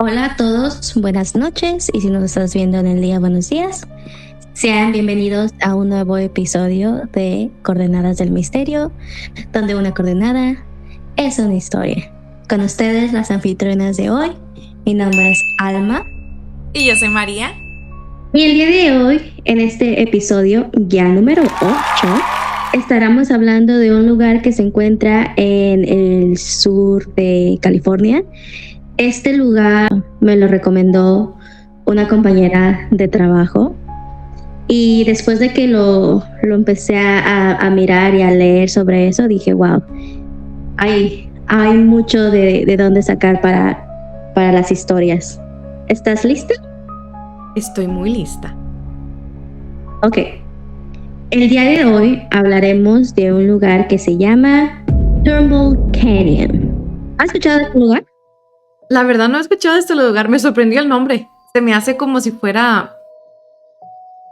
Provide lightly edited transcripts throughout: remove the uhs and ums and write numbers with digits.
Hola a todos, buenas noches y si nos estás viendo en el día, buenos días. Sean bienvenidos a un nuevo episodio de Coordenadas del Misterio, donde una coordenada es una historia. Con ustedes las anfitrionas de hoy, mi nombre es Alma. Y yo soy María. Y el día de hoy, en este episodio ya número 8, estaremos hablando de un lugar que se encuentra en el sur de California. Este lugar me lo recomendó una compañera de trabajo y después de que lo empecé a mirar y a leer sobre eso, dije, wow, hay mucho de dónde sacar para las historias. ¿Estás lista? Estoy muy lista. Ok. El día de hoy hablaremos de un lugar que se llama Turnbull Canyon. ¿Has escuchado de este lugar? La verdad no he escuchado de este lugar, me sorprendió el nombre. Se me hace como si fuera,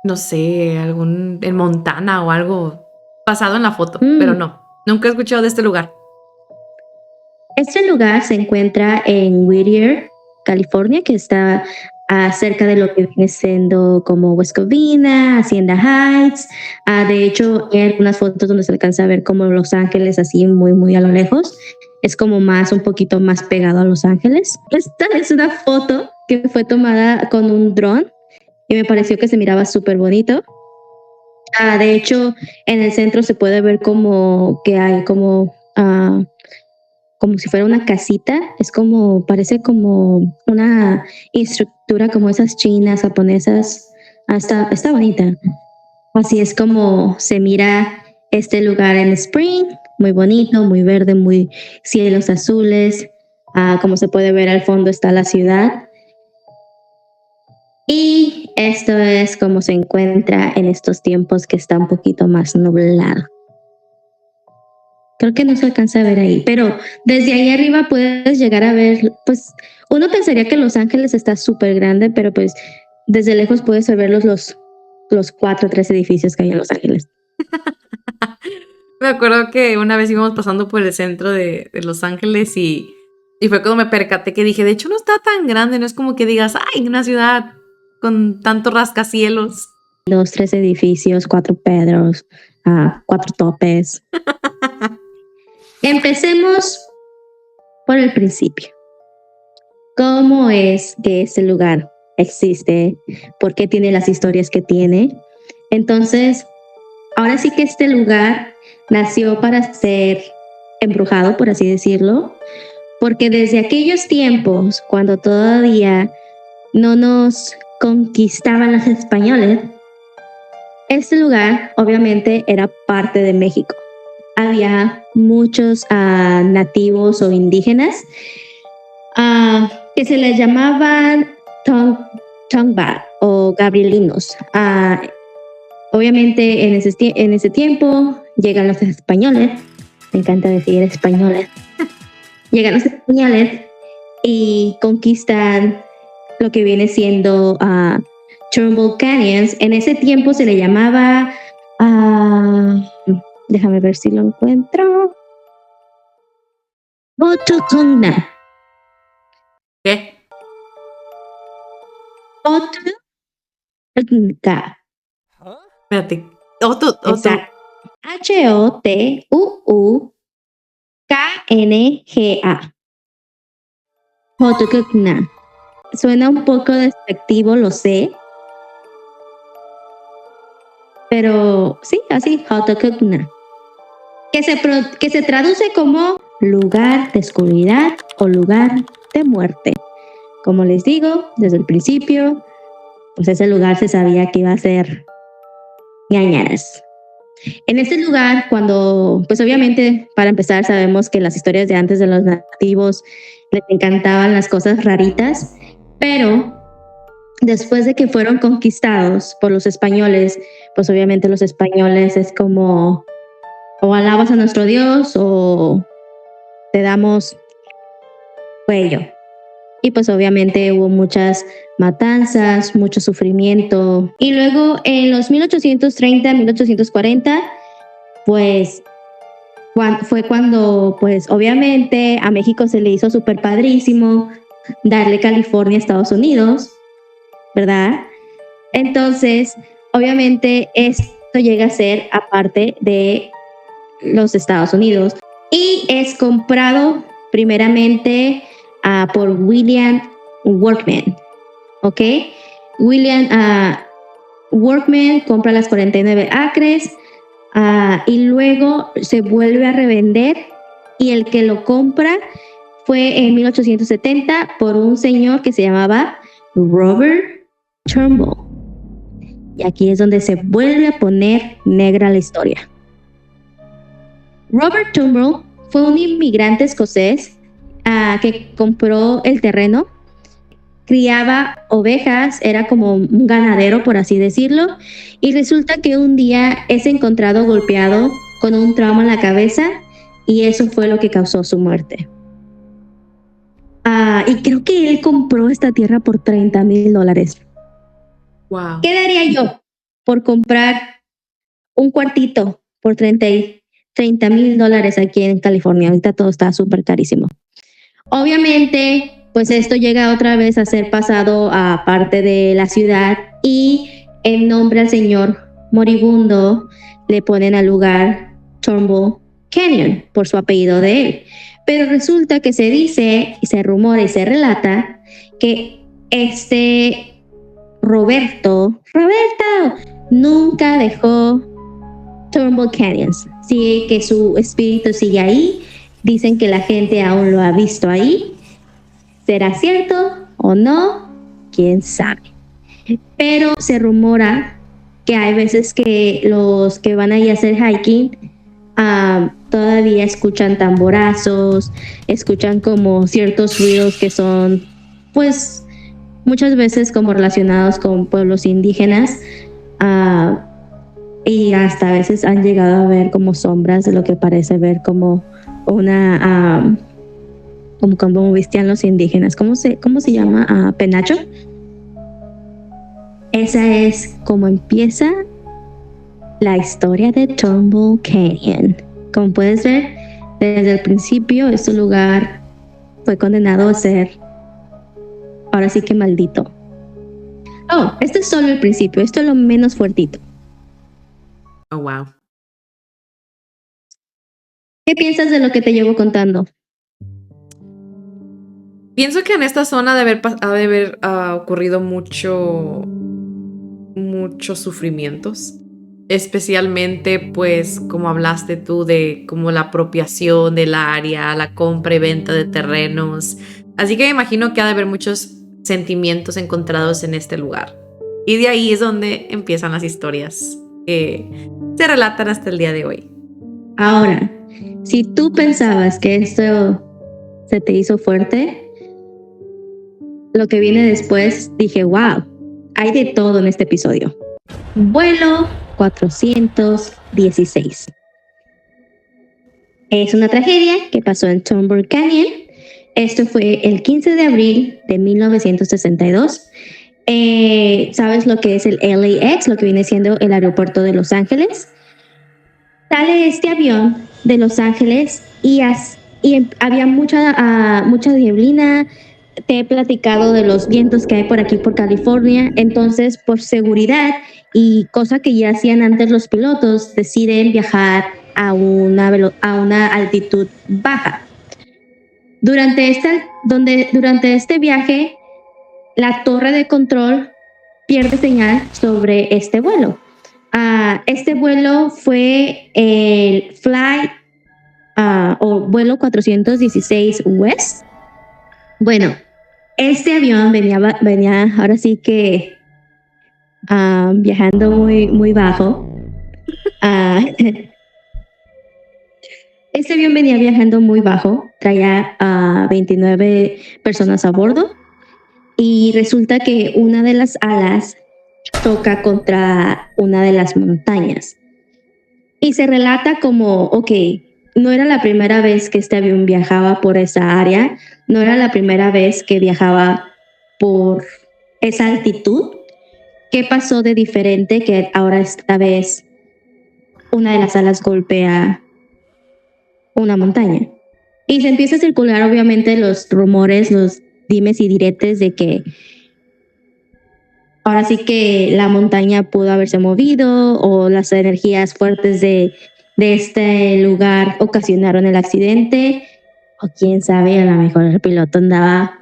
no sé, en Montana o algo basado en la foto, pero no, nunca he escuchado de este lugar. Este lugar se encuentra en Whittier, California, que está cerca de lo que viene siendo como West Covina, Hacienda Heights. De hecho, hay algunas fotos donde se alcanza a ver como Los Ángeles así muy, muy a lo lejos. Es como un poquito más pegado a Los Ángeles. Esta es una foto que fue tomada con un dron y me pareció que se miraba súper bonito. De hecho, en el centro se puede ver como que hay como si fuera una casita, parece como una estructura como esas chinas, japonesas. Está bonita. Así es como se mira este lugar en Spring, muy bonito, muy verde, muy cielos azules. Como se puede ver al fondo está la ciudad. Y esto es como se encuentra en estos tiempos que está un poquito más nublado. Creo que no se alcanza a ver ahí, pero desde ahí arriba puedes llegar a ver, pues uno pensaría que Los Ángeles está súper grande, pero pues desde lejos puedes ver los 4 o 3 edificios que hay en Los Ángeles. Me acuerdo que una vez íbamos pasando por el centro de Los Ángeles y fue cuando me percaté que dije, de hecho no está tan grande, no es como que digas, ay, una ciudad con tantos rascacielos. 2, 3 edificios, 4 Pedros, 4 topes. Empecemos por el principio. ¿Cómo es que este lugar existe? ¿Por qué tiene las historias que tiene? Entonces, ahora sí que este lugar nació para ser embrujado, por así decirlo, porque desde aquellos tiempos, cuando todavía no nos conquistaban los españoles, este lugar obviamente era parte de México. Había muchos nativos o indígenas que se les llamaban Tongva o gabrielinos. Obviamente en ese tiempo llegan los españoles, me encanta decir españoles, llegan los españoles y conquistan lo que viene siendo Turnbull Canyons. En ese tiempo se le llamaba, déjame ver si lo encuentro, Ototongna. ¿Qué? Ototongna. Espérate. Otto. Hotuuknga. Hotuukna. Suena un poco despectivo, lo sé. Pero sí, así, Hotuuknga. Que se traduce como lugar de oscuridad o lugar de muerte. Como les digo, desde el principio, pues ese lugar se sabía que iba a ser ñañaras. En este lugar, pues obviamente, para empezar, sabemos que las historias de antes de los nativos les encantaban las cosas raritas, pero después de que fueron conquistados por los españoles, pues obviamente los españoles es como o alabas a nuestro Dios o te damos cuello. Y pues obviamente hubo muchas matanzas, mucho sufrimiento. Y luego en los 1830, 1840, pues fue cuando pues obviamente a México se le hizo súper padrísimo darle California a Estados Unidos, ¿verdad? Entonces, obviamente, esto llega a ser aparte de los Estados Unidos y es comprado primeramente por William Workman, ¿ok? William Workman compra las 49 acres y luego se vuelve a revender y el que lo compra fue en 1870 por un señor que se llamaba Robert Turnbull. Y aquí es donde se vuelve a poner negra la historia. Robert Turnbull fue un inmigrante escocés que compró el terreno, criaba ovejas, era como un ganadero, por así decirlo, y resulta que un día es encontrado golpeado con un trauma en la cabeza y eso fue lo que causó su muerte. Y creo que él compró esta tierra por $30,000. Wow. ¿Qué daría yo por comprar un cuartito por $30,000 aquí en California? Ahorita todo está súper carísimo. Obviamente, pues esto llega otra vez a ser pasado a parte de la ciudad y en nombre al señor moribundo le ponen al lugar Turnbull Canyon por su apellido de él. Pero resulta que se dice, y se rumora y se relata que este Roberto nunca dejó Turnbull Canyons. Sí, que su espíritu sigue ahí. Dicen que la gente aún lo ha visto ahí. ¿Será cierto o no? ¿Quién sabe? Pero se rumora que hay veces que los que van ahí a hacer hiking todavía escuchan tamborazos, escuchan como ciertos ruidos que son, pues, muchas veces como relacionados con pueblos indígenas y hasta a veces han llegado a ver como sombras de lo que parece ver como una como vestían los indígenas. ¿Cómo se llama? Penacho. Esa es como empieza la historia de Turnbull Canyon. Como puedes ver, desde el principio este lugar fue condenado a ser, ahora sí que maldito. Este es solo el principio, esto es lo menos fuertito. Oh, wow. ¿Qué piensas de lo que te llevo contando? Pienso que en esta zona ha de haber ocurrido muchos sufrimientos, especialmente pues como hablaste tú de como la apropiación del área, la compra y venta de terrenos, así que me imagino que ha de haber muchos sentimientos encontrados en este lugar y de ahí es donde empiezan las historias que se relatan hasta el día de hoy. Ahora, si tú pensabas que esto se te hizo fuerte, lo que viene después dije, wow, hay de todo en este episodio. Vuelo 416. Es una tragedia que pasó en Turnbull Canyon. Esto fue el 15 de abril de 1962. ¿Sabes lo que es el LAX? Lo que viene siendo el aeropuerto de Los Ángeles. Sale este avión de Los Ángeles y había mucha nieblina. Te he platicado de los vientos que hay por aquí por California, entonces por seguridad y cosa que ya hacían antes los pilotos, deciden viajar a una altitud baja. Durante este viaje, la torre de control pierde señal sobre este vuelo. Este vuelo fue el o vuelo 416 West. Bueno, este avión venía ahora sí que viajando muy bajo. Este avión venía viajando muy bajo, traía 29 personas a bordo y resulta que una de las alas toca contra una de las montañas. Y se relata como, no era la primera vez que este avión viajaba por esa área, no era la primera vez que viajaba por esa altitud. ¿Qué pasó de diferente que ahora esta vez una de las alas golpea una montaña? Y se empieza a circular obviamente los rumores, los dimes y diretes de que ahora sí que la montaña pudo haberse movido o las energías fuertes de este lugar ocasionaron el accidente, o quién sabe, a lo mejor el piloto andaba.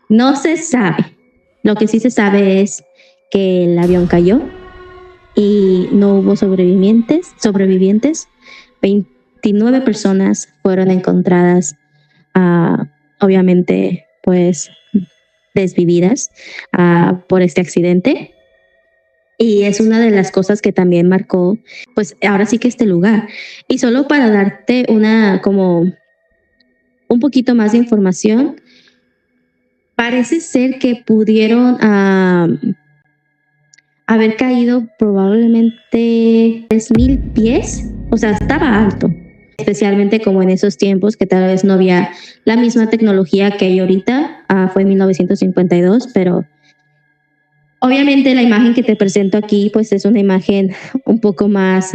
No se sabe. Lo que sí se sabe es que el avión cayó y no hubo sobrevivientes. 29 personas fueron encontradas, obviamente, pues desvividas por este accidente. Y es una de las cosas que también marcó, pues ahora sí que este lugar. Y solo para darte como un poquito más de información, parece ser que pudieron haber caído probablemente 3,000 pies, o sea, estaba alto, especialmente como en esos tiempos que tal vez no había la misma tecnología que hay ahorita. Fue en 1952, pero obviamente la imagen que te presento aquí pues es una imagen un poco más,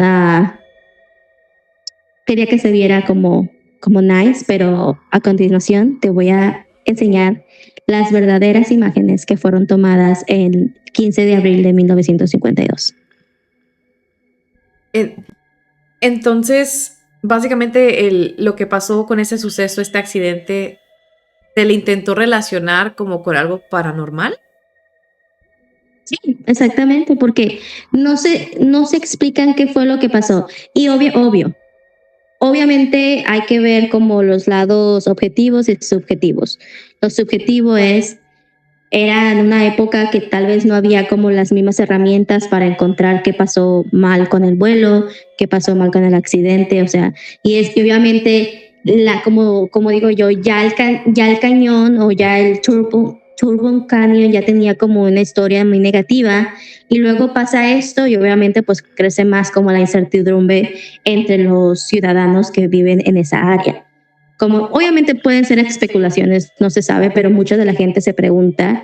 quería que se viera como nice, pero a continuación te voy a enseñar las verdaderas imágenes que fueron tomadas el 15 de abril de 1952. Entonces, básicamente lo que pasó con ese suceso, este accidente, ¿se le intentó relacionar como con algo paranormal? Sí, exactamente, porque no se explican qué fue lo que pasó. Y obviamente hay que ver como los lados objetivos y subjetivos. Lo subjetivo era en una época que tal vez no había como las mismas herramientas para encontrar qué pasó mal con el vuelo, qué pasó mal con el accidente, o sea, y es que obviamente como digo yo, ya el cañón o ya el Turbo Canyon ya tenía como una historia muy negativa, y luego pasa esto y obviamente pues crece más como la incertidumbre entre los ciudadanos que viven en esa área. Como obviamente pueden ser especulaciones, no se sabe, pero mucha de la gente se pregunta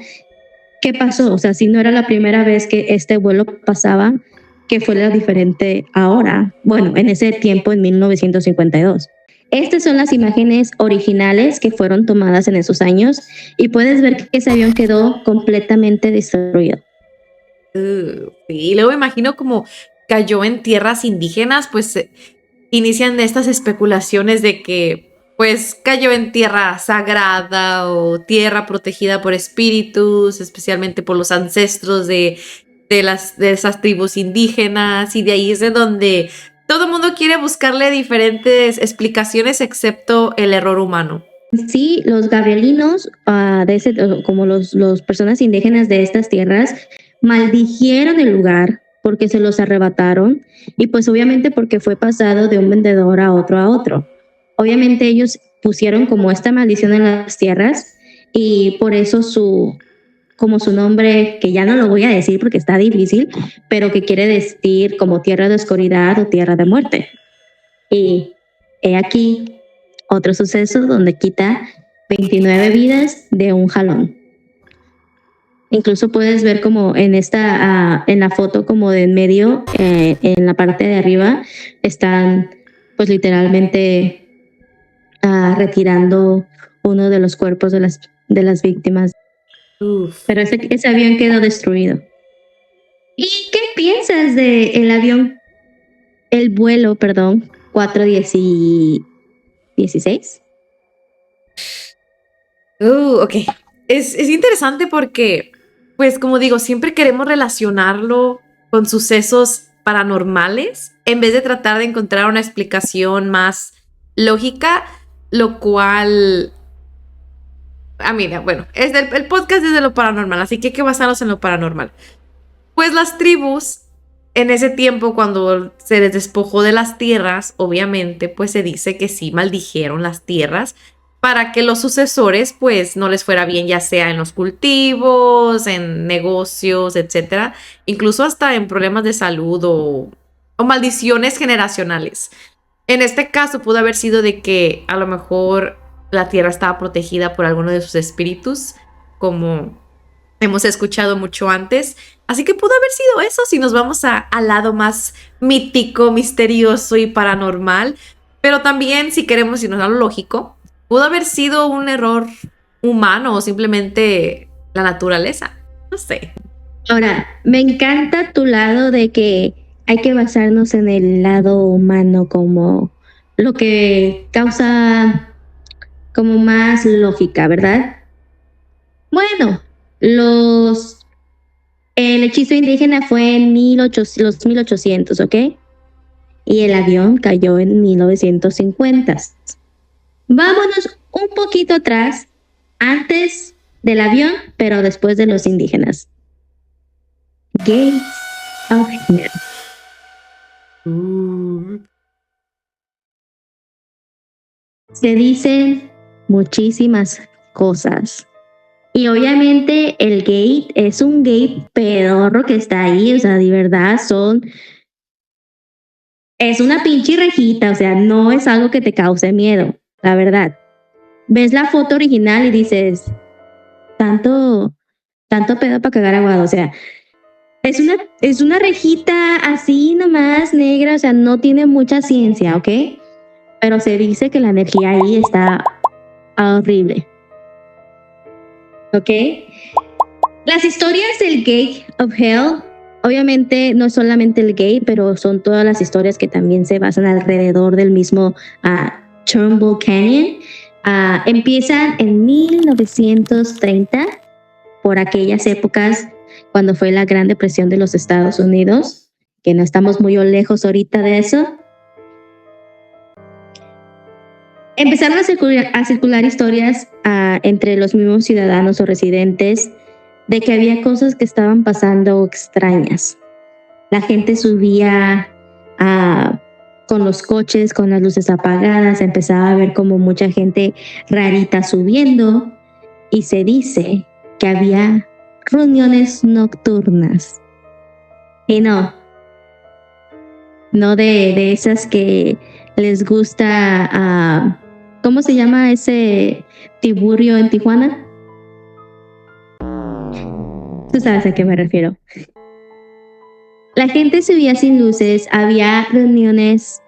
qué pasó. O sea, si no era la primera vez que este vuelo pasaba, ¿qué fue lo diferente ahora? Bueno, en ese tiempo, en 1952. Estas son las imágenes originales que fueron tomadas en esos años, y puedes ver que ese avión quedó completamente destruido. Sí, y luego imagino como cayó en tierras indígenas, pues inician estas especulaciones de que pues cayó en tierra sagrada o tierra protegida por espíritus, especialmente por los ancestros de esas tribus indígenas, y de ahí es de donde todo el mundo quiere buscarle diferentes explicaciones excepto el error humano. Sí, los gabrielinos, como los personas indígenas de estas tierras, maldijeron el lugar porque se los arrebataron, y pues obviamente porque fue pasado de un vendedor a otro a otro. Obviamente ellos pusieron como esta maldición en las tierras, y por eso como su nombre, que ya no lo voy a decir porque está difícil, pero que quiere decir como tierra de oscuridad o tierra de muerte. Y he aquí otro suceso donde quita 29 vidas de un jalón. Incluso puedes ver como en la foto como de en medio, en la parte de arriba, están pues literalmente retirando uno de los cuerpos de las víctimas. Uf. Pero ese avión quedó destruido. ¿Y qué piensas de el vuelo, perdón, 416? Ok. Es interesante porque, pues como digo, siempre queremos relacionarlo con sucesos paranormales en vez de tratar de encontrar una explicación más lógica, lo cual... mira, bueno, el podcast es de lo paranormal, así que hay que basarnos en lo paranormal. Pues las tribus, en ese tiempo, cuando se les despojó de las tierras, obviamente, pues se dice que sí maldijeron las tierras para que los sucesores, pues, no les fuera bien, ya sea en los cultivos, en negocios, etcétera, incluso hasta en problemas de salud o maldiciones generacionales. En este caso pudo haber sido de que a lo mejor la tierra estaba protegida por alguno de sus espíritus, como hemos escuchado mucho antes. Así que pudo haber sido eso si nos vamos al lado más mítico, misterioso y paranormal. Pero también, si queremos irnos a lo lógico, pudo haber sido un error humano o simplemente la naturaleza. No sé. Ahora, me encanta tu lado de que hay que basarnos en el lado humano como lo que causa como más lógica, ¿verdad? Bueno, los el hechizo indígena fue en 1800, ¿ok? Y el avión cayó en 1950. Vámonos un poquito atrás, antes del avión, pero después de los indígenas. Gates of Hell. Se dicen muchísimas cosas. Y obviamente el gate es un gate pedorro que está ahí, o sea, de verdad es una pinche rejita, o sea, no es algo que te cause miedo, la verdad. Ves la foto original y dices, tanto, tanto pedo para cagar aguado, o sea, es una rejita así nomás negra, o sea, no tiene mucha ciencia, ¿ok? Pero se dice que la energía ahí está horrible. ¿Ok? Las historias del Gate of Hell, obviamente no solamente el gate, pero son todas las historias que también se basan alrededor del mismo Turnbull Canyon. Empiezan en 1930, por aquellas épocas cuando fue la Gran Depresión de los Estados Unidos, que no estamos muy lejos ahorita de eso. Empezaron a circular historias entre los mismos ciudadanos o residentes de que había cosas que estaban pasando extrañas. La gente subía con los coches, con las luces apagadas, empezaba a ver como mucha gente rarita subiendo y se dice que había reuniones nocturnas. Y no de esas que les gusta, ¿cómo se llama ese tiburio en Tijuana? Tú sabes a qué me refiero. La gente subía sin luces, había reuniones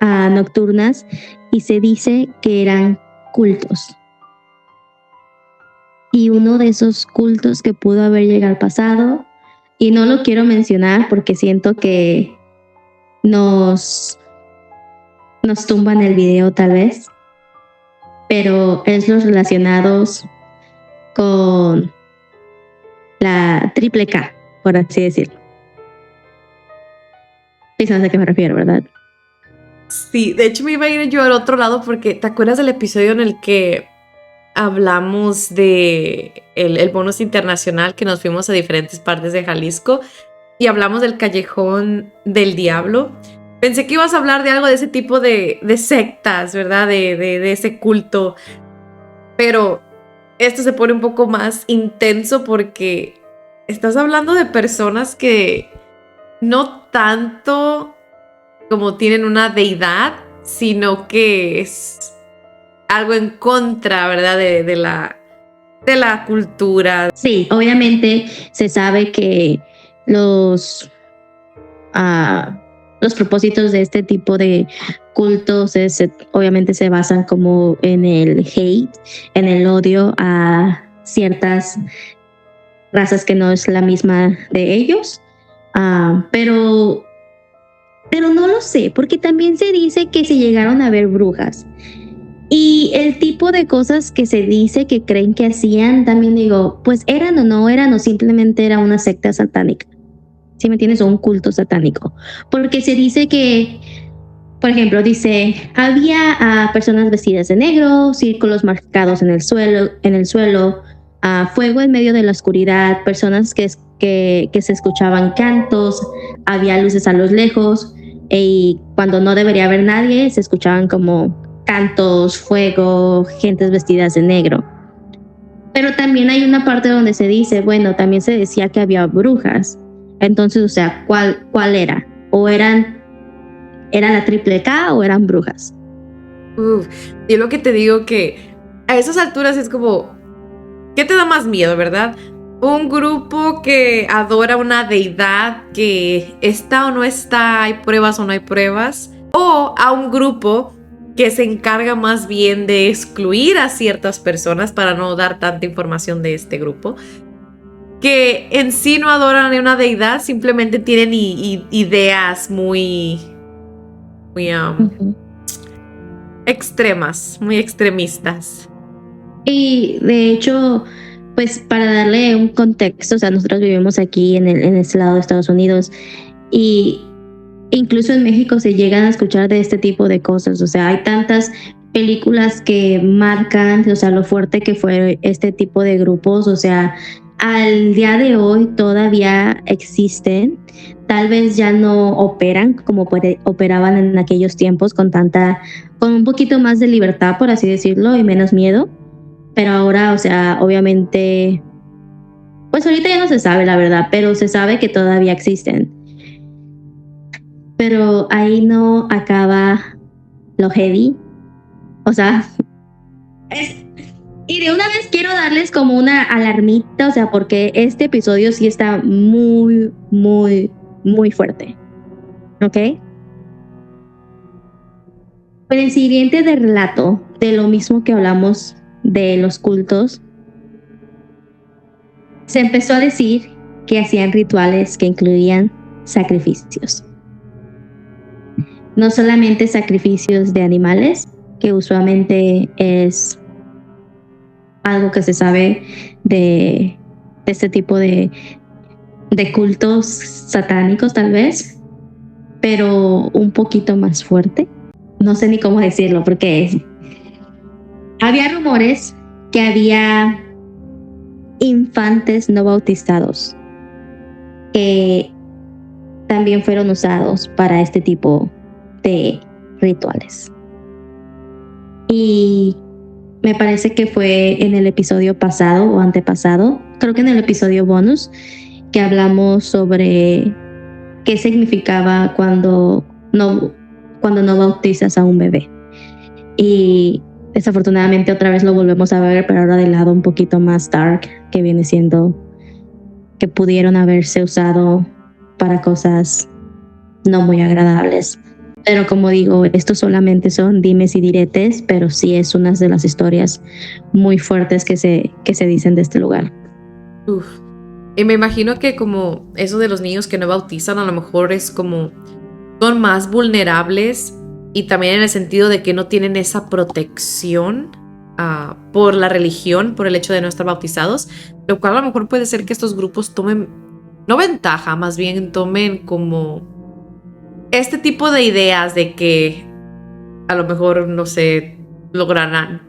nocturnas y se dice que eran cultos. Y uno de esos cultos que pudo haber llegado al pasado, y no lo quiero mencionar porque siento que nos tumban el video tal vez, pero es los relacionados con la triple K, por así decirlo. ¿Y sabes a qué me refiero, verdad? Sí, de hecho me iba a ir yo al otro lado porque ¿te acuerdas del episodio en el que hablamos de el bonus internacional que nos fuimos a diferentes partes de Jalisco y hablamos del Callejón del Diablo? Pensé que ibas a hablar de algo de ese tipo de sectas, ¿verdad? De ese culto. Pero esto se pone un poco más intenso porque estás hablando de personas que no tanto como tienen una deidad, sino que es algo en contra, ¿verdad? De la cultura. Sí, obviamente se sabe que los propósitos de este tipo de cultos obviamente se basan como en el hate, en el odio a ciertas razas que no es la misma de ellos, pero no lo sé, porque también se dice que se llegaron a ver brujas. Y el tipo de cosas que se dice que creen que hacían, también digo, pues eran o no eran, o simplemente era una secta satánica. ¿Sí me entiendes? O un culto satánico. Porque se dice que, por ejemplo, dice, había personas vestidas de negro, círculos marcados en el suelo, fuego en medio de la oscuridad, personas que se escuchaban cantos, había luces a los lejos, y cuando no debería haber nadie, se escuchaban como cantos, fuego, gentes vestidas de negro. Pero también hay una parte donde se dice, bueno, también se decía que había brujas. Entonces, o sea, ¿cuál era? ¿O era la triple K o eran brujas? Y lo que te digo que a esas alturas es como, ¿qué te da más miedo, verdad? Un grupo que adora una deidad que está o no está, hay pruebas o no hay pruebas, o a un grupo que se encarga más bien de excluir a ciertas personas para no dar tanta información de este grupo, que en sí no adoran a una deidad, simplemente tienen ideas muy extremas, muy extremistas. Y de hecho, pues para darle un contexto, o sea, nosotros vivimos aquí en este lado de Estados Unidos y incluso en México se llegan a escuchar de este tipo de cosas, o sea, hay tantas películas que marcan, o sea, lo fuerte que fue este tipo de grupos, o sea, al día de hoy todavía existen, tal vez ya no operan como operaban en aquellos tiempos con un poquito más de libertad, por así decirlo, y menos miedo, pero ahora, o sea, obviamente, pues ahorita ya no se sabe la verdad, pero se sabe que todavía existen. Pero ahí no acaba lo heavy. O sea, y de una vez quiero darles como una alarmita, o sea, porque este episodio sí está muy, muy, muy fuerte. ¿Ok? En el siguiente de relato, de lo mismo que hablamos de los cultos, se empezó a decir que hacían rituales que incluían sacrificios. No solamente sacrificios de animales, que usualmente es algo que se sabe de este tipo de cultos satánicos tal vez, pero un poquito más fuerte. No sé ni cómo decirlo porque había rumores que había infantes no bautizados que también fueron usados para este tipo de rituales. Y me parece que fue en el episodio pasado o antepasado, creo que en el episodio bonus, que hablamos sobre qué significaba cuando no bautizas a un bebé. Y desafortunadamente otra vez lo volvemos a ver, pero ahora del lado un poquito más dark, que viene siendo que pudieron haberse usado para cosas no muy agradables. Pero como digo, estos solamente son dimes y diretes, pero sí es una de las historias muy fuertes que se dicen de este lugar. Uf. Y me imagino que como eso de los niños que no bautizan, a lo mejor es como son más vulnerables y también en el sentido de que no tienen esa protección por la religión, por el hecho de no estar bautizados, lo cual a lo mejor puede ser que estos grupos tomen, no ventaja, más bien tomen como este tipo de ideas de que a lo mejor, no sé, logran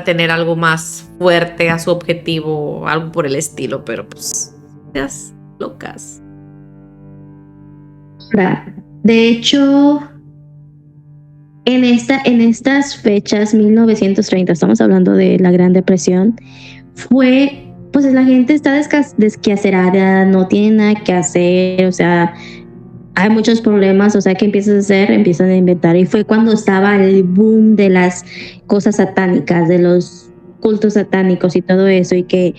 tener algo más fuerte a su objetivo o algo por el estilo, pero pues, ideas locas. De hecho, en estas fechas, 1930, estamos hablando de la Gran Depresión, pues la gente está desquacerada, no tiene nada que hacer, o sea, hay muchos problemas, o sea, ¿qué empiezas a hacer? Empiezan a inventar. Y fue cuando estaba el boom de las cosas satánicas, de los cultos satánicos y todo eso, y que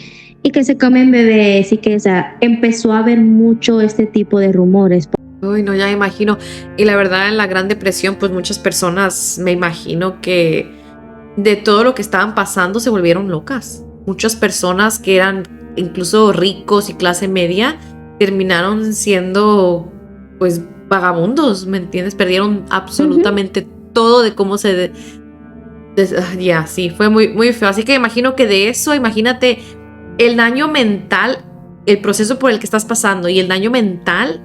se comen bebés, y que, o sea, empezó a haber mucho este tipo de rumores. Uy, no, ya me imagino. Y la verdad, en la Gran Depresión, pues muchas personas, me imagino que de todo lo que estaban pasando se volvieron locas. Muchas personas que eran incluso ricos y clase media terminaron siendo pues vagabundos, ¿me entiendes? Perdieron absolutamente todo de cómo sí, fue muy, muy feo. Así que imagino que de eso, imagínate el daño mental, el proceso por el que estás pasando y el daño mental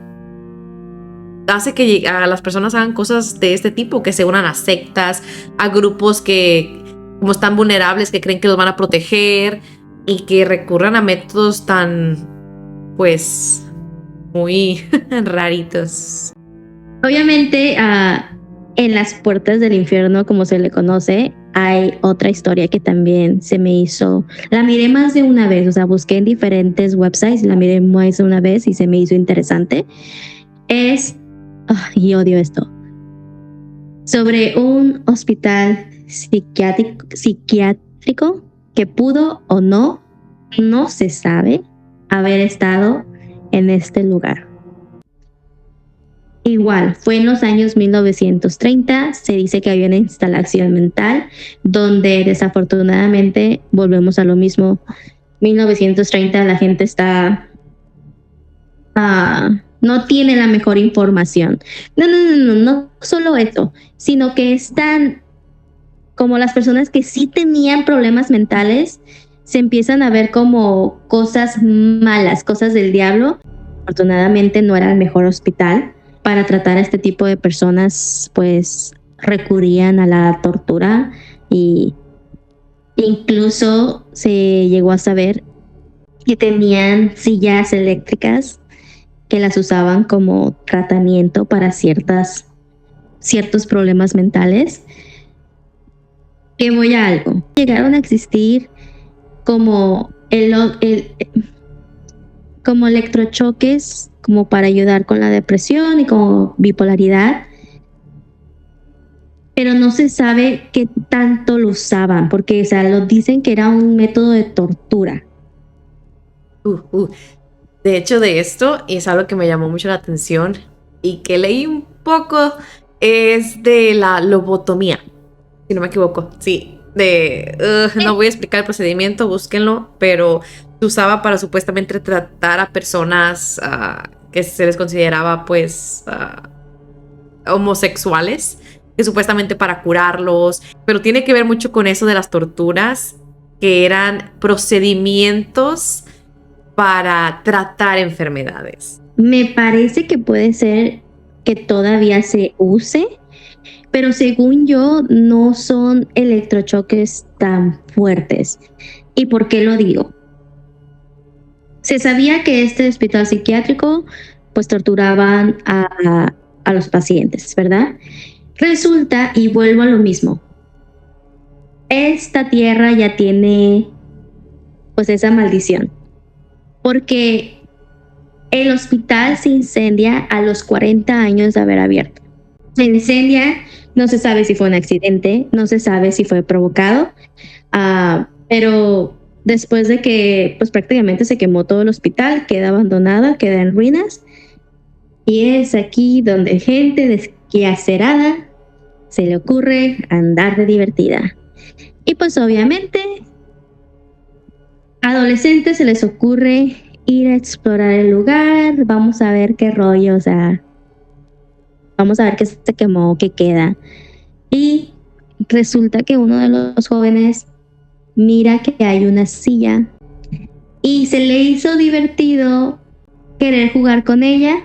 hace que a las personas hagan cosas de este tipo, que se unan a sectas, a grupos que como están vulnerables, que creen que los van a proteger y que recurran a métodos tan, pues, muy raritos. Obviamente, en las puertas del infierno, como se le conoce, hay otra historia que también se me hizo. La miré más de una vez, o sea, busqué en diferentes websites, la miré más de una vez y se me hizo interesante. Y odio esto. Sobre un hospital psiquiátrico que pudo o no se sabe haber estado en este lugar. Igual, fue en los años 1930, se dice que había una instalación mental donde desafortunadamente volvemos a lo mismo. 1930 la gente está, no tiene la mejor información. No solo eso, sino que están como las personas que sí tenían problemas mentales, se empiezan a ver como cosas malas, cosas del diablo. Afortunadamente no era el mejor hospital para tratar a este tipo de personas, pues recurrían a la tortura y incluso se llegó a saber que tenían sillas eléctricas que las usaban como tratamiento para ciertos problemas mentales. Que voy a algo. Llegaron a existir como como electrochoques como para ayudar con la depresión y como bipolaridad, pero no se sabe qué tanto lo usaban, porque o sea, lo dicen que era un método de tortura. De hecho, de esto, y es algo que me llamó mucho la atención y que leí un poco, es de la lobotomía, si no me equivoco. Sí, no voy a explicar el procedimiento, búsquenlo, pero se usaba para supuestamente tratar a personas que se les consideraba pues homosexuales, que supuestamente para curarlos, pero tiene que ver mucho con eso de las torturas, que eran procedimientos para tratar enfermedades. Me parece que puede ser que todavía se use, pero según yo no son electrochoques tan fuertes. ¿Y por qué lo digo? Se sabía que este hospital psiquiátrico pues torturaban a los pacientes, ¿verdad? Resulta, y vuelvo a lo mismo, esta tierra ya tiene pues esa maldición, porque el hospital se incendia a los 40 años de haber abierto. Se incendia, no se sabe si fue un accidente, no se sabe si fue provocado, pero después de que pues prácticamente se quemó todo el hospital, queda abandonado, queda en ruinas, y es aquí donde gente desquacerada se le ocurre andar de divertida. Y pues obviamente a adolescentes se les ocurre ir a explorar el lugar, vamos a ver qué rollo, o sea, vamos a ver qué se quemó, qué queda. Y resulta que uno de los jóvenes mira que hay una silla y se le hizo divertido querer jugar con ella.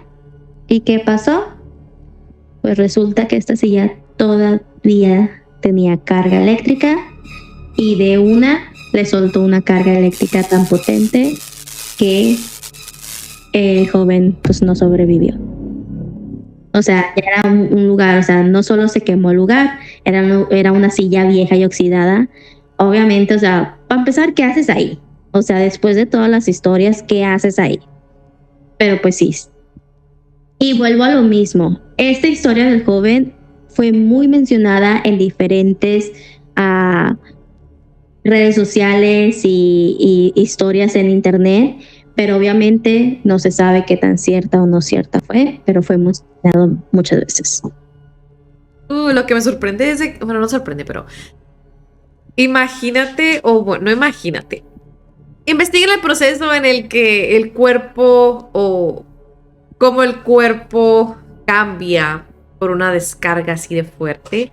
¿Y qué pasó? Pues resulta que esta silla todavía tenía carga eléctrica y de una le soltó una carga eléctrica tan potente que el joven pues no sobrevivió. O sea, era un lugar, o sea, no solo se quemó el lugar, era una silla vieja y oxidada. Obviamente, o sea, para empezar, ¿qué haces ahí? O sea, después de todas las historias, ¿qué haces ahí? Pero pues sí. Y vuelvo a lo mismo. Esta historia del joven fue muy mencionada en diferentes redes sociales y historias en internet, pero obviamente no se sabe qué tan cierta o no cierta fue, pero fue mencionado muchas veces. Lo que me sorprende es de, bueno, no sorprende, pero imagínate, o bueno, no imagínate. Investiguen el proceso en el que el cuerpo o cómo el cuerpo cambia por una descarga así de fuerte.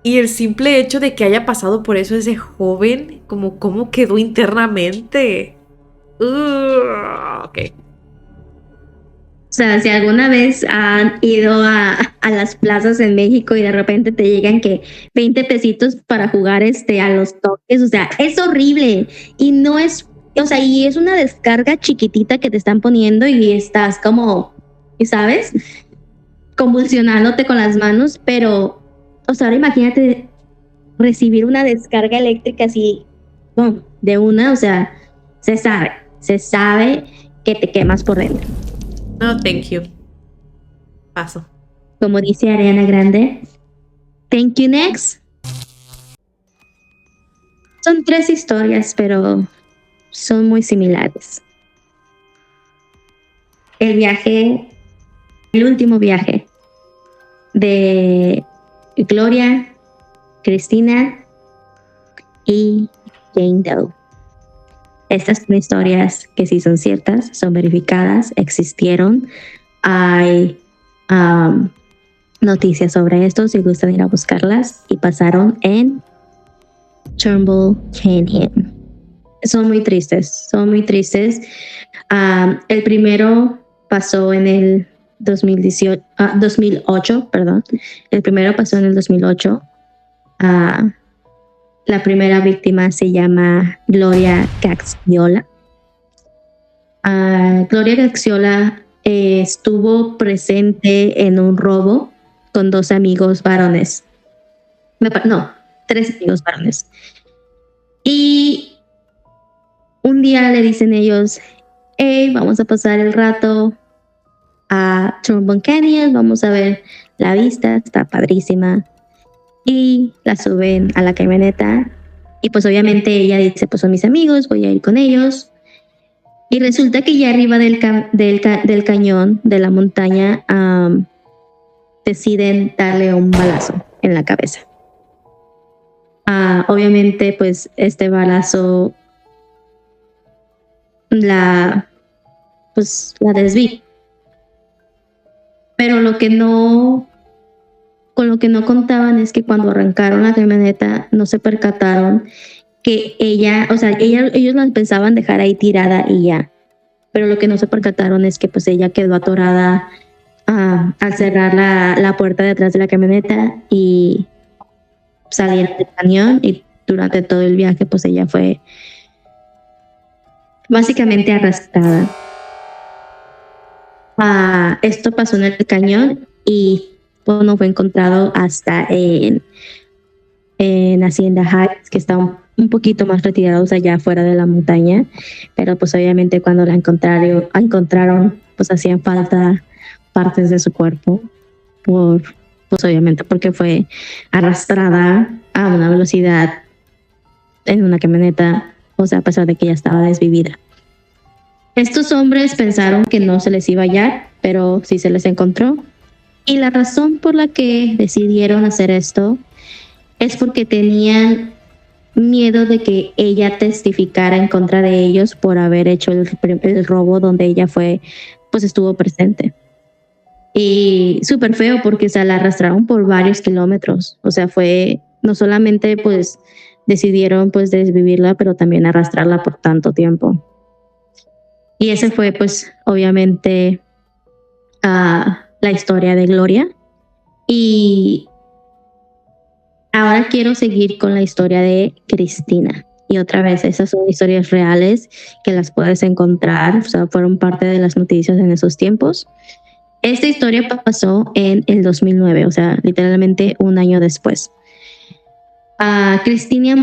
Y el simple hecho de que haya pasado por eso ese joven, como cómo quedó internamente. Ok. O sea, si alguna vez han ido a las plazas en México y de repente te llegan que 20 pesitos para jugar a los toques, o sea, es horrible. Y no es, o sea, y es una descarga chiquitita que te están poniendo y estás como, ¿sabes? Convulsionándote con las manos, pero, o sea, ahora imagínate recibir una descarga eléctrica así, ¡pum!, de una, o sea, se sabe que te quemas por dentro. No, thank you. Paso. Como dice Ariana Grande, thank you next. Son 3 historias, pero son muy similares. El último viaje de Gloria, Cristina y Jane Doe. Estas son historias que sí son ciertas, son verificadas, existieron. Hay noticias sobre esto si gustan ir a buscarlas, y pasaron en Turnbull Canyon. Son muy tristes, son muy tristes. El primero pasó en el 2008, perdón. El primero pasó en el 2008. La primera víctima se llama Gloria Gaxiola. Gloria Gaxiola estuvo presente en un robo con 2 amigos varones. No, 3 amigos varones. Y un día le dicen ellos, hey, vamos a pasar el rato a Turnbull Canyon, vamos a ver la vista, está padrísima. Y la suben a la camioneta. Y pues obviamente ella dice, pues son mis amigos, voy a ir con ellos. Y resulta que ya arriba del cañón, de la montaña, deciden darle un balazo en la cabeza. Obviamente, pues este balazo la desvía. Pero con lo que no contaban es que cuando arrancaron la camioneta no se percataron que ellos la pensaban dejar ahí tirada y ya. Pero lo que no se percataron es que pues ella quedó atorada al cerrar la puerta de atrás de la camioneta y salir del cañón, y durante todo el viaje pues ella fue básicamente arrastrada. Esto pasó en el cañón y pues no fue encontrado hasta en Hacienda Heights, que está un poquito más retirados allá fuera de la montaña, pero pues obviamente cuando la encontraron pues hacían falta partes de su cuerpo, pues obviamente porque fue arrastrada a una velocidad en una camioneta, o sea, a pesar de que ya estaba desvivida. Estos hombres pensaron que no se les iba a hallar, pero sí se les encontró. Y la razón por la que decidieron hacer esto es porque tenían miedo de que ella testificara en contra de ellos por haber hecho el robo donde ella estuvo presente. Y súper feo porque se la arrastraron por varios kilómetros. O sea, no solamente pues decidieron pues desvivirla, pero también arrastrarla por tanto tiempo. Y ese fue pues obviamente la historia de Gloria. Y ahora quiero seguir con la historia de Cristina. Y otra vez, esas son historias reales que las puedes encontrar, o sea, fueron parte de las noticias en esos tiempos. Esta historia pasó en el 2009, o sea, literalmente un año después. Cristina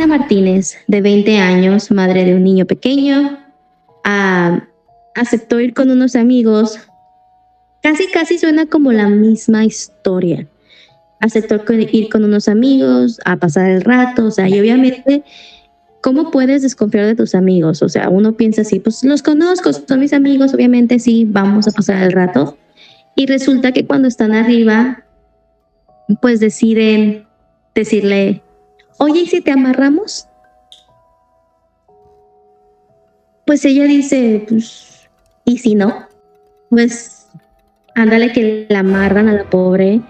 Martínez, de 20 años, madre de un niño pequeño, aceptó ir con unos amigos. Casi suena como la misma historia. Aceptó ir con unos amigos a pasar el rato, o sea, y obviamente, ¿cómo puedes desconfiar de tus amigos? O sea, uno piensa así, pues los conozco, son mis amigos, obviamente sí, vamos a pasar el rato. Y resulta que cuando están arriba, pues deciden decirle, oye, ¿y si te amarramos? Pues ella dice, pues, ¿y si no? Pues, ándale que la amarran a la pobre,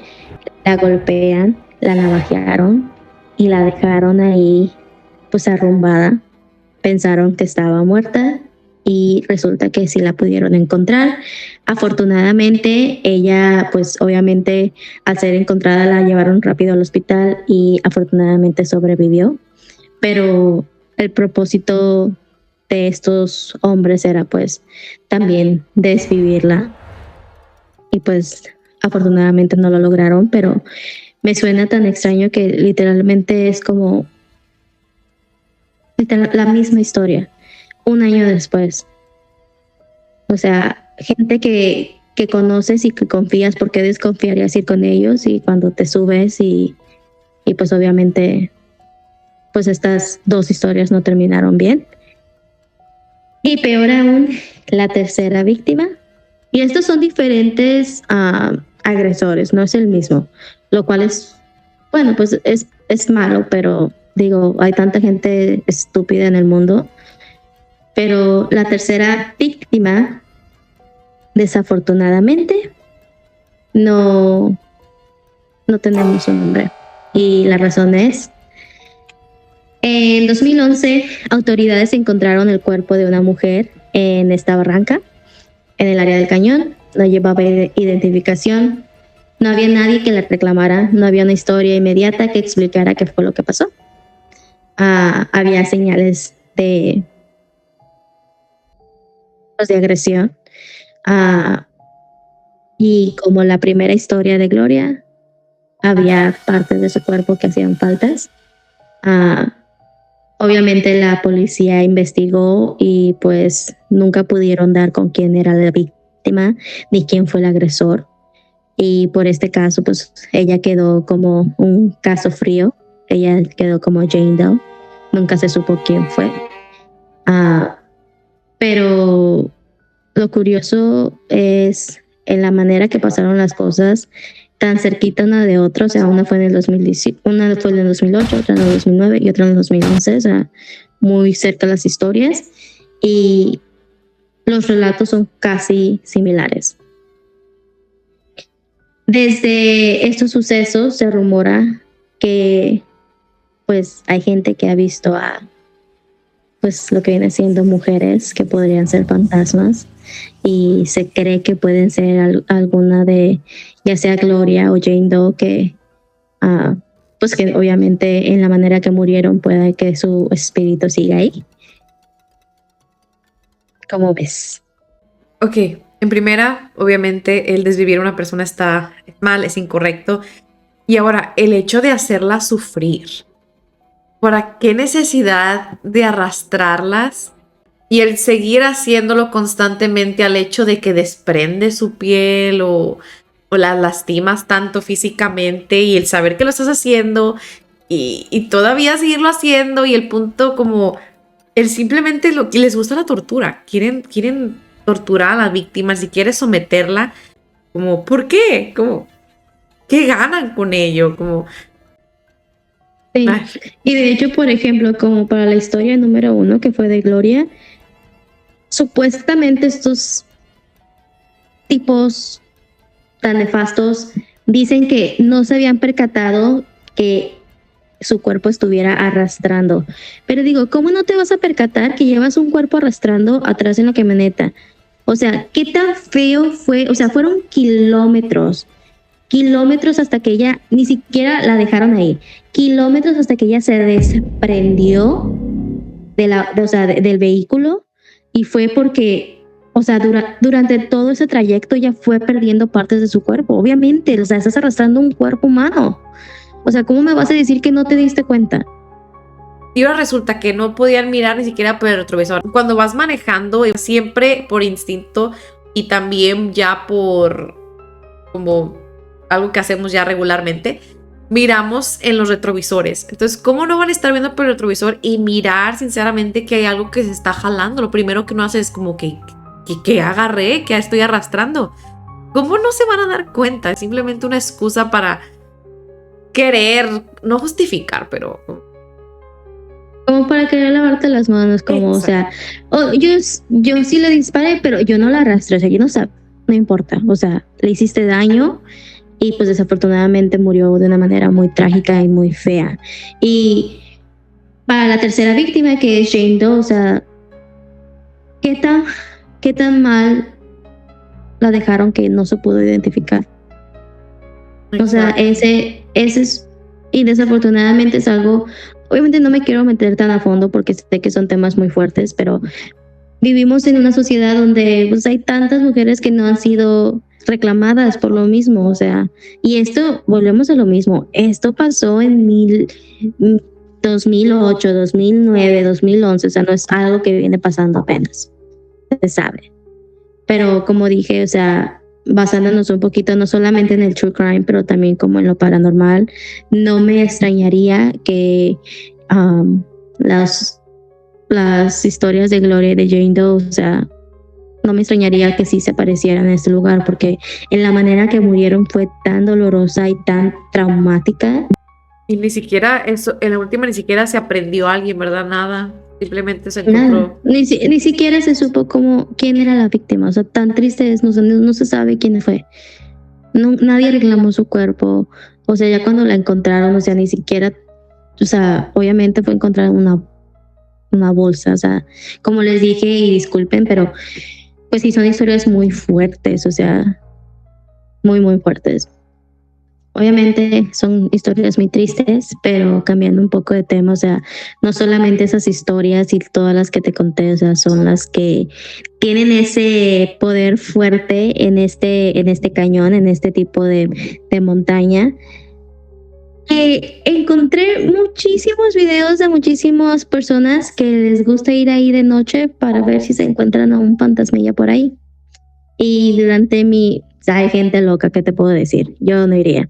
la golpean, la navajearon y la dejaron ahí pues arrumbada. Pensaron que estaba muerta y resulta que sí la pudieron encontrar. Afortunadamente ella pues obviamente al ser encontrada la llevaron rápido al hospital y afortunadamente sobrevivió. Pero el propósito de estos hombres era pues también desvivirla y pues afortunadamente no lo lograron, pero me suena tan extraño que literalmente es como la misma historia, un año después. O sea, gente que conoces y que confías, ¿por qué desconfiarías ir con ellos? Y cuando te subes y pues obviamente pues estas 2 historias no terminaron bien. Y peor aún, la tercera víctima. Y estos son diferentes agresores, no es el mismo, lo cual es, bueno, pues es malo, pero digo, hay tanta gente estúpida en el mundo. Pero la tercera víctima, desafortunadamente, no, no tenemos su nombre. Y la razón es, en 2011, autoridades encontraron el cuerpo de una mujer en esta barranca, en el área del cañón. No llevaba identificación. No había nadie que la reclamara. No había una historia inmediata que explicara qué fue lo que pasó. Había señales de agresión. Y como la primera historia de Gloria, había partes de su cuerpo que hacían faltas. Obviamente la policía investigó y pues nunca pudieron dar con quién era la víctima ni quién fue el agresor. Y por este caso, pues ella quedó como un caso frío. Ella quedó como Jane Doe. Nunca se supo quién fue. Pero lo curioso es en la manera que pasaron las cosas tan cerquita una de otra. O sea, una fue en el 2010, una fue en el 2008, otra en el 2009 y otra en el 2011. O sea, muy cerca las historias. Y los relatos son casi similares. Desde estos sucesos se rumora que pues hay gente que ha visto a pues lo que viene siendo mujeres que podrían ser fantasmas y se cree que pueden ser alguna de ya sea Gloria o Jane Doe que pues que obviamente en la manera que murieron puede que su espíritu siga ahí. ¿Cómo ves? Ok, en primera, obviamente el desvivir a una persona está mal, es incorrecto. Y ahora, el hecho de hacerla sufrir. ¿Para qué necesidad de arrastrarlas? Y el seguir haciéndolo constantemente al hecho de que desprende su piel o las lastimas tanto físicamente y el saber que lo estás haciendo y todavía seguirlo haciendo y el punto como el simplemente lo que les gusta la tortura. Quieren torturar a la víctima, si quieres someterla, como, ¿por qué? Como, ¿qué ganan con ello? Como, Sí. Y de hecho, por ejemplo, como para la historia número 1 que fue de Gloria, supuestamente estos tipos tan nefastos dicen que no se habían percatado que su cuerpo estuviera arrastrando. Pero digo, ¿cómo no te vas a percatar que llevas un cuerpo arrastrando atrás en la camioneta? O sea, ¿qué tan feo fue? O sea, fueron kilómetros hasta que ella, ni siquiera la dejaron ahí, kilómetros hasta que ella se desprendió del vehículo y fue porque, o sea, durante todo ese trayecto ella fue perdiendo partes de su cuerpo, obviamente, o sea, estás arrastrando un cuerpo humano, o sea, ¿cómo me vas a decir que no te diste cuenta? Y ahora resulta que no podían mirar ni siquiera por el retrovisor. Cuando vas manejando, siempre por instinto y también ya por como algo que hacemos ya regularmente, miramos en los retrovisores. Entonces, ¿cómo no van a estar viendo por el retrovisor y mirar sinceramente que hay algo que se está jalando? Lo primero que uno hace es como que agarré, que estoy arrastrando. ¿Cómo no se van a dar cuenta? Es simplemente una excusa para querer, no justificar, pero como para querer lavarte las manos, como, exacto. O sea, yo sí le disparé, pero yo no la arrastré, o sea, yo no importa, o sea, le hiciste daño y pues desafortunadamente murió de una manera muy trágica y muy fea. Y para la tercera víctima, que es Jane Doe, o sea, ¿qué tan mal la dejaron que no se pudo identificar? O sea, ese es, y desafortunadamente es algo, obviamente no me quiero meter tan a fondo porque sé que son temas muy fuertes, pero vivimos en una sociedad donde pues, hay tantas mujeres que no han sido reclamadas por lo mismo, o sea, y esto, volvemos a lo mismo, esto pasó en 2008, 2009, 2011, o sea, no es algo que viene pasando apenas, se sabe. Pero como dije, o sea, basándonos un poquito no solamente en el true crime, pero también como en lo paranormal, no me extrañaría que las historias de Gloria y de Jane Doe, o sea, no me extrañaría que sí se aparecieran en este lugar, porque en la manera que murieron fue tan dolorosa y tan traumática. Y ni siquiera eso, en la última ni siquiera se aprendió a alguien, ¿verdad? Nada. Simplemente se Nada, encontró. ni siquiera se supo quién era la víctima. O sea, tan triste es, no se sabe quién fue. No, nadie reclamó su cuerpo. O sea, ya cuando la encontraron, o sea, ni siquiera, o sea, obviamente fue encontrada una bolsa. O sea, como les dije, y disculpen, pero pues sí son historias muy fuertes, o sea, muy, muy fuertes. Obviamente son historias muy tristes, pero cambiando un poco de tema, o sea, no solamente esas historias y todas las que te conté, o sea, son las que tienen ese poder fuerte en este cañón, en este tipo de montaña. Encontré muchísimos videos de muchísimas personas que les gusta ir ahí de noche para ver si se encuentran a un fantasmilla por ahí. Y durante o sea, hay gente loca, ¿qué te puedo decir? Yo no iría.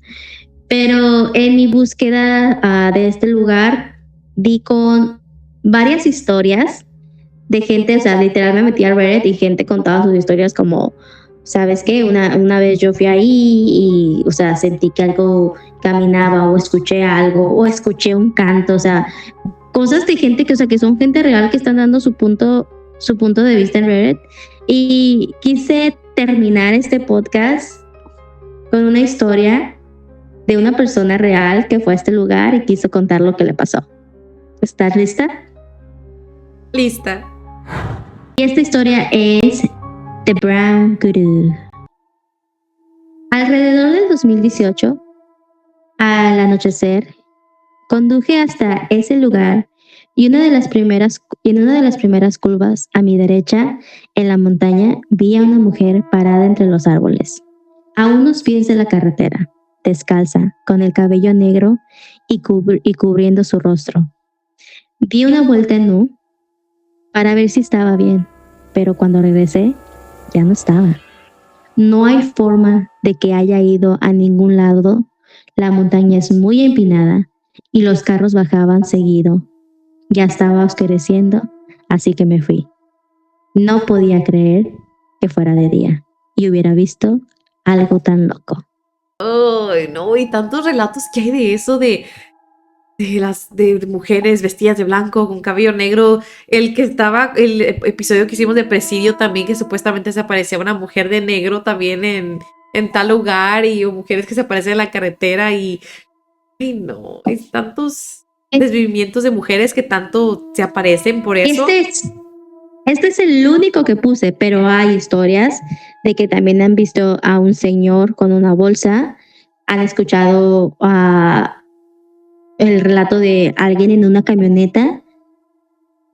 Pero en mi búsqueda de este lugar, di con varias historias de gente, o sea, literal me metí a Reddit y gente contaba sus historias como, ¿sabes qué? Una vez yo fui ahí y, o sea, sentí que algo caminaba o escuché algo o escuché un canto, o sea, cosas de gente que, o sea, que son gente real que están dando su punto de vista en Reddit. Y quise terminar este podcast con una historia de una persona real que fue a este lugar y quiso contar lo que le pasó. ¿Estás lista? Lista. Y esta historia es The Brown Guru. Alrededor del 2018, al anochecer, conduje hasta ese lugar y en una de las primeras curvas a mi derecha, en la montaña, vi a una mujer parada entre los árboles, a unos pies de la carretera, descalza, con el cabello negro y cubriendo su rostro. Di una vuelta en U para ver si estaba bien, pero cuando regresé, ya no estaba. No hay forma de que haya ido a ningún lado. La montaña es muy empinada y los carros bajaban seguido. Ya estaba oscureciendo, así que me fui. No podía creer que fuera de día y hubiera visto algo tan loco. Ay, no, y tantos relatos que hay de eso, de mujeres vestidas de blanco con cabello negro. El episodio que hicimos de Presidio también, que supuestamente se aparecía una mujer de negro también en tal lugar, o mujeres que se aparecen en la carretera y ay, no, hay tantos desvivimientos de mujeres que tanto se aparecen por eso. Este es el único que puse, pero hay historias de que también han visto a un señor con una bolsa, han escuchado el relato de alguien en una camioneta.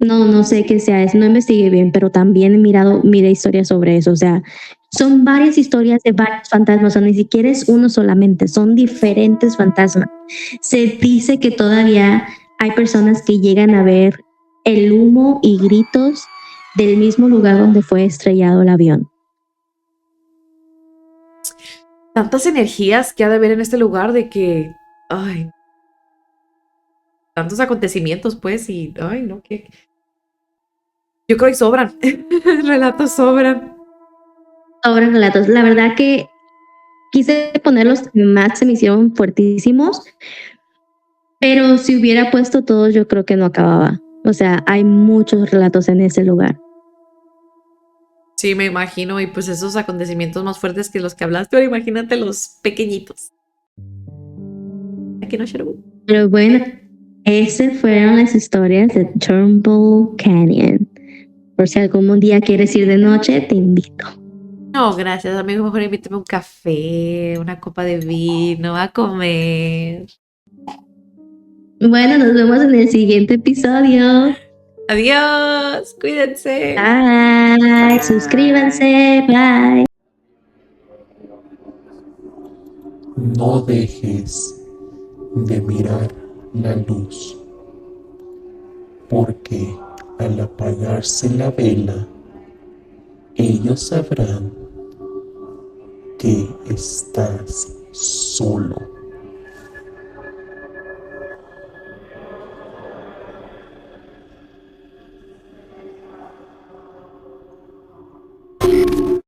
No sé qué sea eso, no investigué bien, pero también miré historias sobre eso. O sea, son varias historias de varios fantasmas, o sea, ni siquiera es uno solamente, son diferentes fantasmas. Se dice que todavía hay personas que llegan a ver el humo y gritos del mismo lugar donde fue estrellado el avión. Tantas energías que ha de haber en este lugar de que, ay, tantos acontecimientos, pues, y, ay, no, que yo creo que sobran, relatos sobran. Sobran relatos, la verdad que quise ponerlos más, se me hicieron fuertísimos, pero si hubiera puesto todos, yo creo que no acababa. O sea, hay muchos relatos en ese lugar. Sí, me imagino, y pues esos acontecimientos más fuertes que los que hablaste, ahora imagínate los pequeñitos. Aquí no, Sherwood. Pero bueno, esas fueron las historias de Turnbull Canyon. Por si algún día quieres ir de noche, te invito. No, gracias, amigo. Mejor invítame un café, una copa de vino, a comer. Bueno, nos vemos en el siguiente episodio. Adiós, cuídense. Bye, suscríbanse, bye. No dejes de mirar la luz, porque al apagarse la vela, ellos sabrán que estás solo.